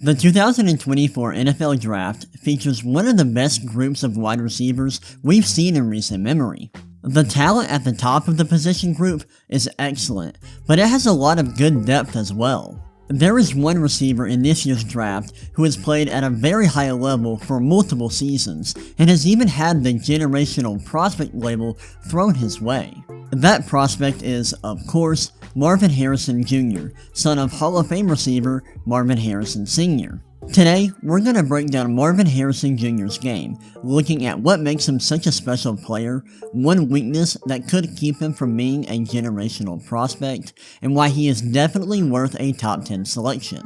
The 2024 NFL Draft features one of the best groups of wide receivers we've seen in recent memory. The talent at the top of the position group is excellent, but it has a lot of good depth as well. There is one receiver in this year's draft who has played at a very high level for multiple seasons, and has even had the generational prospect label thrown his way. That prospect is, of course, Marvin Harrison Jr., son of Hall of Fame receiver Marvin Harrison Sr. Today, we're going to break down Marvin Harrison Jr.'s game, looking at what makes him such a special player, one weakness that could keep him from being a generational prospect, and why he is definitely worth a top 10 selection.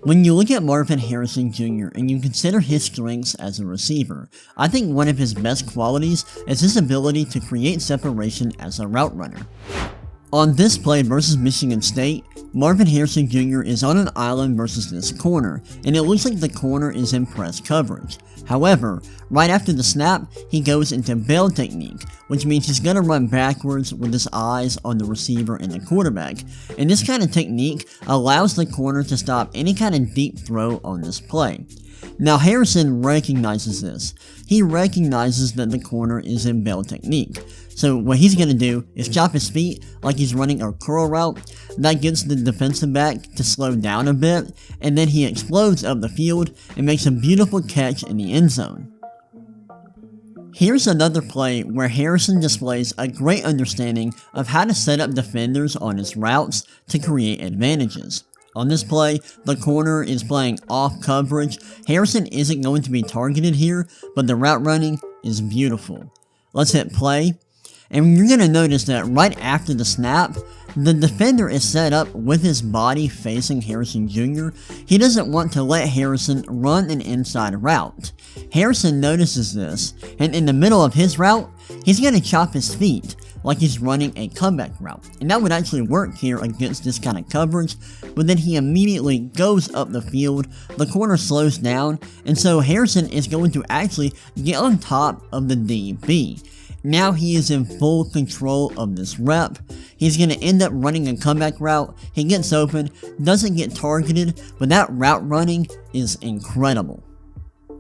When you look at Marvin Harrison Jr. and you consider his strengths as a receiver, I think one of his best qualities is his ability to create separation as a route runner. On this play versus Michigan State, Marvin Harrison Jr. is on an island versus this corner, and it looks like the corner is in press coverage. However, right after the snap, he goes into bail technique, which means he's going to run backwards with his eyes on the receiver and the quarterback, and this kind of technique allows the corner to stop any kind of deep throw on this play. Now Harrison recognizes this. He recognizes that the corner is in bail technique. So what he's going to do is chop his feet like he's running a curl route. That gets the defensive back to slow down a bit, and then he explodes up the field and makes a beautiful catch in the end zone. Here's another play where Harrison displays a great understanding of how to set up defenders on his routes to create advantages. On this play, the corner is playing off coverage. Harrison isn't going to be targeted here, but the route running is beautiful. Let's hit play, and you're going to notice that right after the snap, the defender is set up with his body facing Harrison Jr. He doesn't want to let Harrison run an inside route. Harrison notices this, and in the middle of his route, he's going to chop his feet like he's running a comeback route, and that would actually work here against this kind of coverage, but then he immediately goes up the field, the corner slows down, and so Harrison is going to actually get on top of the DB. Now he is in full control of this rep. He's going to end up running a comeback route. He gets open, doesn't get targeted, but that route running is incredible.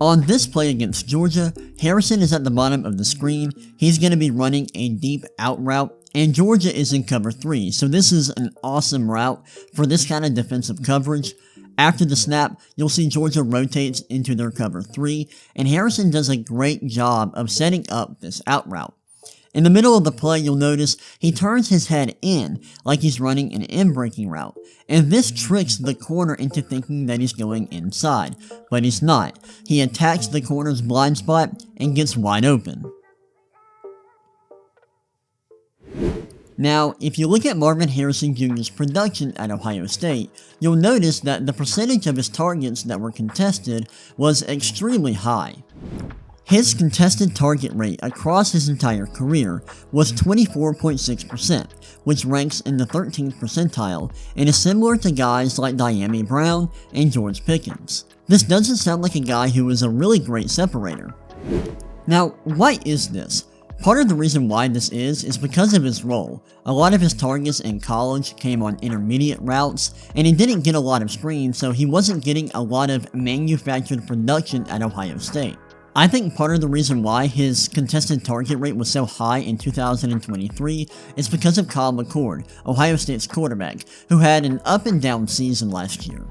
On this play against Georgia, Harrison is at the bottom of the screen. He's going to be running a deep out route, and Georgia is in cover 3, so this is an awesome route for this kind of defensive coverage. After the snap, you'll see Georgia rotates into their cover 3, and Harrison does a great job of setting up this out route. In the middle of the play, you'll notice he turns his head in like he's running an in-breaking route, and this tricks the corner into thinking that he's going inside, but he's not. He attacks the corner's blind spot and gets wide open. Now, if you look at Marvin Harrison Jr.'s production at Ohio State, you'll notice that the percentage of his targets that were contested was extremely high. His contested target rate across his entire career was 24.6%, which ranks in the 13th percentile and is similar to guys like Dyami Brown and George Pickens. This doesn't sound like a guy who is a really great separator. Now, why is this? Part of the reason why this is because of his role. A lot of his targets in college came on intermediate routes, and he didn't get a lot of screens, so he wasn't getting a lot of manufactured production at Ohio State. I think part of the reason why his contested target rate was so high in 2023 is because of Kyle McCord, Ohio State's quarterback, who had an up and down season last year.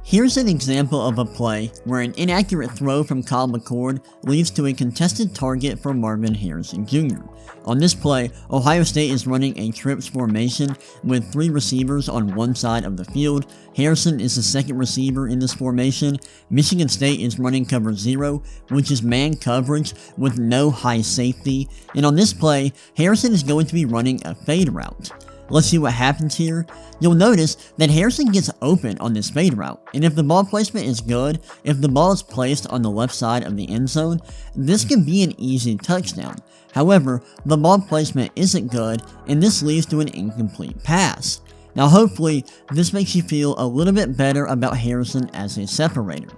Here's an example of a play where an inaccurate throw from Kyle McCord leads to a contested target for Marvin Harrison Jr. On this play, Ohio State is running a trips formation with 3 receivers on one side of the field. Harrison is the second receiver in this formation. Michigan State is running cover 0, which is man coverage with no high safety. And on this play, Harrison is going to be running a fade route. Let's see what happens here. You'll notice that Harrison gets open on this fade route, and if the ball placement is good, if the ball is placed on the left side of the end zone, this can be an easy touchdown. However, the ball placement isn't good, and this leads to an incomplete pass. Now hopefully, this makes you feel a little bit better about Harrison as a separator.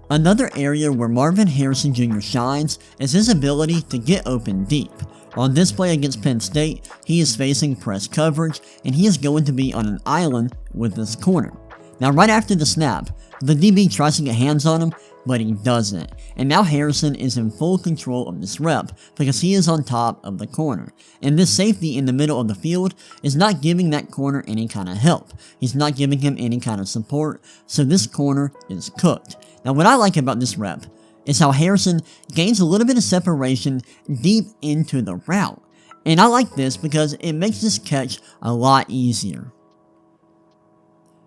Another area where Marvin Harrison Jr. shines is his ability to get open deep. On this play against Penn State, he is facing press coverage, and he is going to be on an island with this corner. Now right after the snap, the DB tries to get hands on him, but he doesn't, and now Harrison is in full control of this rep because he is on top of the corner, and this safety in the middle of the field is not giving that corner any kind of help. He's not giving him any kind of support, so this corner is cooked. Now what I like about this rep is how Harrison gains a little bit of separation deep into the route, and I like this because it makes this catch a lot easier.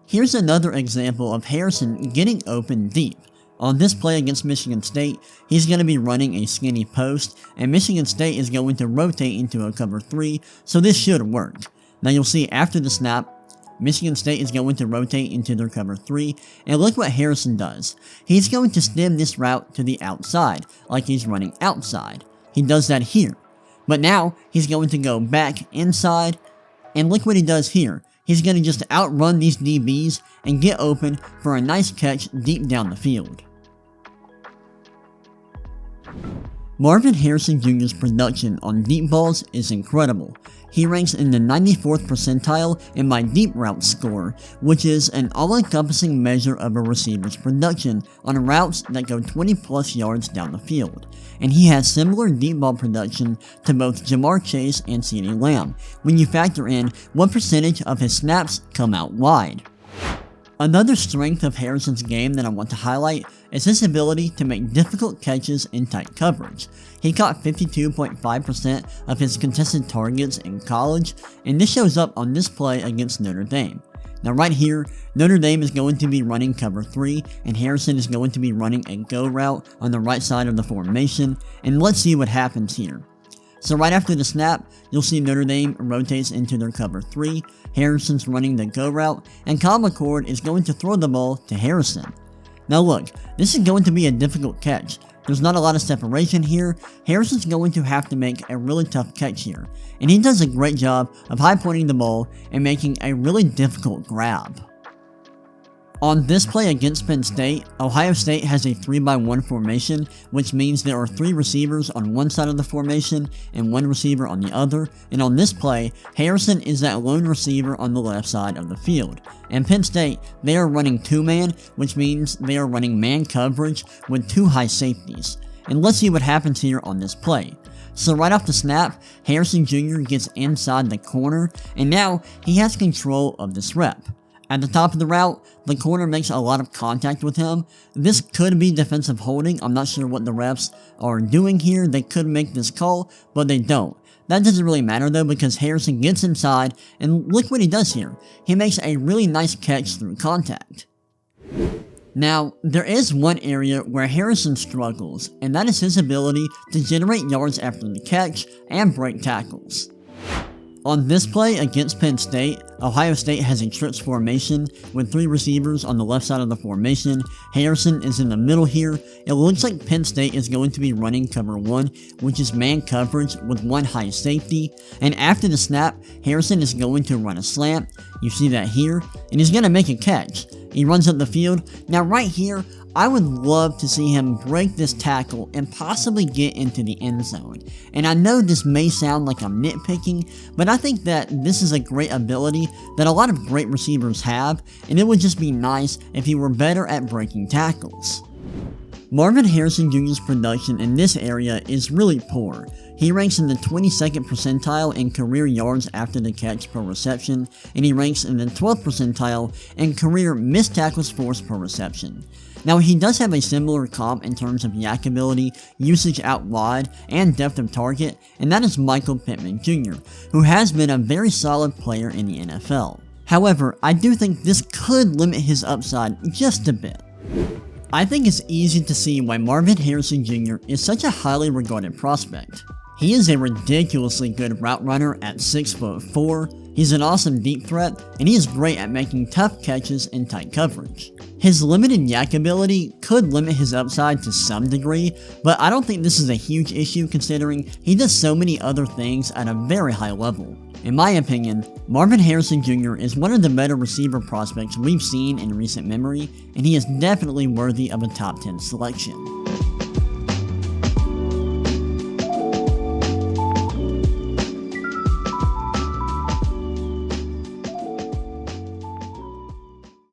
Here's another example of Harrison getting open deep. On this play against Michigan State, he's going to be running a skinny post, and Michigan State is going to rotate into a cover 3, so this should work. Now you'll see after the snap, Michigan State is going to rotate into their cover 3, and look what Harrison does. He's going to stem this route to the outside, like he's running outside. He does that here. But now, he's going to go back inside, and look what he does here. He's going to just outrun these DBs and get open for a nice catch deep down the field. Marvin Harrison Jr.'s production on deep balls is incredible. He ranks in the 94th percentile in my deep route score, which is an all-encompassing measure of a receiver's production on routes that go 20 plus yards down the field. And he has similar deep ball production to both Jamar Chase and CeeDee Lamb, when you factor in what percentage of his snaps come out wide. Another strength of Harrison's game that I want to highlight is his ability to make difficult catches in tight coverage. He caught 52.5% of his contested targets in college, and this shows up on this play against Notre Dame. Now right here, Notre Dame is going to be running cover 3, and Harrison is going to be running a go route on the right side of the formation, and let's see what happens here. So right after the snap, you'll see Notre Dame rotates into their cover 3, Harrison's running the go route, and Kyle McCord is going to throw the ball to Harrison. Now look, this is going to be a difficult catch. There's not a lot of separation here. Harrison's going to have to make a really tough catch here, and he does a great job of high pointing the ball and making a really difficult grab. On this play against Penn State, Ohio State has a 3-by-1 formation, which means there are 3 receivers on one side of the formation and 1 receiver on the other, and on this play, Harrison is that lone receiver on the left side of the field. And Penn State, they are running 2-man, which means they are running man coverage with 2 high safeties. And let's see what happens here on this play. So right off the snap, Harrison Jr. gets inside the corner, and now he has control of this rep. At the top of the route, the corner makes a lot of contact with him. This could be defensive holding. I'm not sure what the refs are doing here. They could make this call, but they don't. That doesn't really matter though, because Harrison gets inside, and look what he does here. He makes a really nice catch through contact. Now, there is one area where Harrison struggles, and that is his ability to generate yards after the catch and break tackles. On this play against Penn State, Ohio State has a trips formation with 3 receivers on the left side of the formation. Harrison is in the middle here. It looks like Penn State is going to be running cover 1, which is man coverage with 1 high safety. And after the snap, Harrison is going to run a slant. You see that here, and he's going to make a catch. He runs up the field. Now right here, I would love to see him break this tackle and possibly get into the end zone. And I know this may sound like I'm nitpicking, but I think that this is a great ability that a lot of great receivers have, and it would just be nice if he were better at breaking tackles. Marvin Harrison Jr.'s production in this area is really poor. He ranks in the 22nd percentile in career yards after the catch per reception, and he ranks in the 12th percentile in career missed tackles forced per reception. Now he does have a similar comp in terms of yak ability, usage out wide, and depth of target, and that is Michael Pittman Jr., who has been a very solid player in the NFL. However, I do think this could limit his upside just a bit. I think it's easy to see why Marvin Harrison Jr. is such a highly regarded prospect. He is a ridiculously good route runner at 6'4", he's an awesome deep threat, and he is great at making tough catches in tight coverage. His limited yak ability could limit his upside to some degree, but I don't think this is a huge issue considering he does so many other things at a very high level. In my opinion, Marvin Harrison Jr. is one of the better receiver prospects we've seen in recent memory, and he is definitely worthy of a top 10 selection.